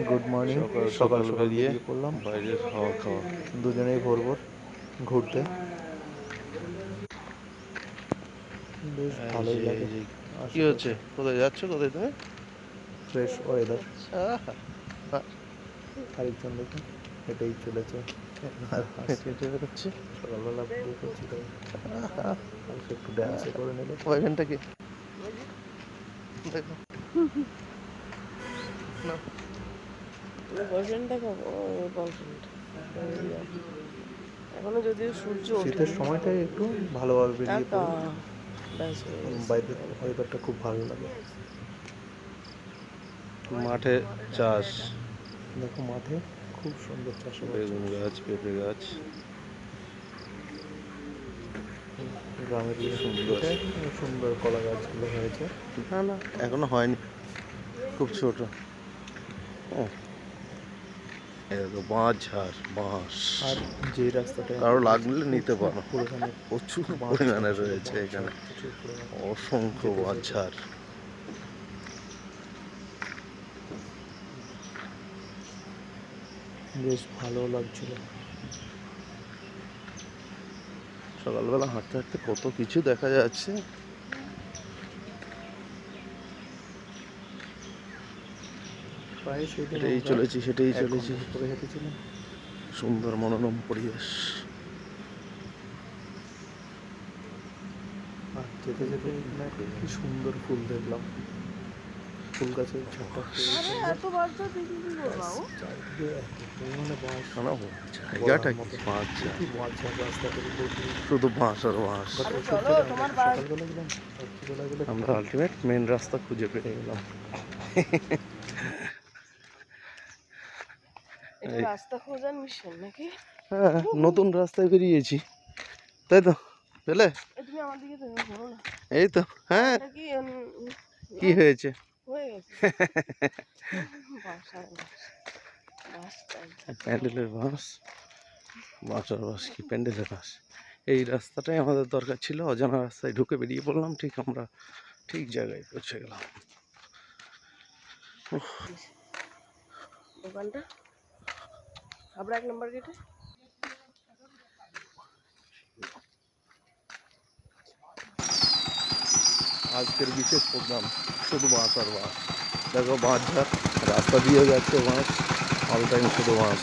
Good morning. সকাল সকাল সকাল সকাল বেরিয়ে বেরিয়ে পড়লাম বাইরের হাওয়া খাওয়া। দুজনেই ভোর ভোর ঘুরতে। বেশ এই ভালোই যে লাগে এই যে কি হচ্ছে, আশেপাশে কোথায় যাচ্ছ, কোথায় তুমি? Fresh weather. আহা, আহ, আরেকজন দেখুন হেঁটেই চলেছে আর হেঁটে হাসছে। হেঁটে বেরোচ্ছে। সকালবেলা বের করছি তাই আহা, হালকা একটু ড্যান্সও করে নেবে। ওইখানটা কি দেখো না। বয়ফ্রেন্ড দেখাবো বয়ফ্রেন্ড এখনো যদিও সূর্য শীতের ওঠেনি। সময়টাই একটু ভালোভাবে বেরিয়ে টাকা পড়ি। ব্যাস হয়ে গেছে। বাইরের ওয়েদারটা খুব ভালো লাগে। মাঠে চাষ, দেখো মাঠে খুব সুন্দর চাষাবাদ বেগুন চলছে। গাছ, পেঁপে গাছ, গ্রামের কি দিকে সুন্দর। এটা সুন্দর কলা গাছগুলো হয়েছে। না না, এখনো হয়নি, খুব ছোট। ও, এই দেখো বাঁশ ঝাড়, বাঁশ। আর যেই রাস্তাটায় কারো আমরা গেছি লাগলে নিতে প্রচুর পারো, পরিমাণে প্রচুর বাঁশ ঝাড় পরিমাণে ছিল, রয়েছে বাঁশ এখানে, ঝাড় প্রচুর পরিমাণে। অসংখ্য যেতে বাঁশ যেতে ঝাড়। বেশ ভালো লাগছিল। সকালবেলা হাঁটতে হাঁটতে কত কিছু দেখা যাচ্ছে। প্রায় সেই দিন হেঁটেই আমরা চলেছি, হেঁটেই 1 চলেছি, ঘন্টা করে হেঁটেছিলাম। সুন্দর মনোরম পরিবেশ। আর যেতে যেতে এখানে কি সুন্দর ফুল দেখলাম। ফুল গাছের ঝাড়টা খুবই আরে সুন্দর। এত বাচ্চা তুই কি করবা ও? চারিদিকে এত পরিমাণে বাঁশ, না বলার জায়গাটা কি, মতো না। বাঁশ ঝাড়, প্রচুর বাঁশ ঝাড় রাস্তাটার উপর দিয়ে। শুধু বাঁশ আর বাঁশ। বাট আরে ওসব চলো জায়গায় আমরা তোমার একটু বাস সকালবেলা গেলাম, রাত্রিবেলা গেলে আমরা খুব আলটিমেট মেন রাস্তা খুঁজে পেয়ে গেলাম। এটা এই, রাস্তা খোঁজার মিশন নাকি? হ্যাঁ, নতুন রাস্তায় বেরিয়েছি, তাই তো? পেলে? তুমি আমার দিকে তুমি করো না। এই তো, হ্যাঁ। এটা কি কি হয়েছে? হয়ে গেছে। বাস আর বাস বাস চাই। প্যান্ডেলের বাঁশ, বাঁশ আর বাঁশ কি প্যান্ডেলের বাঁশ। এই রাস্তাটাই আমাদের দরকার ছিল, অজানা রাস্তায় ঢুকে বেরিয়ে পড়লাম, ঠিক আমরা ঠিক জায়গায় পৌঁছে গেলাম। দোকানটা হাবড়া 1 নম্বর গেটে। আজকের বিশেষ প্রোগ্রাম শুধু বাঁশ আর বাঁশ। দেখো বাঁশ ঝাড়, রাস্তা দিয়ে যাচ্ছে বাঁশ, অল টাইম শুধু বাঁশ।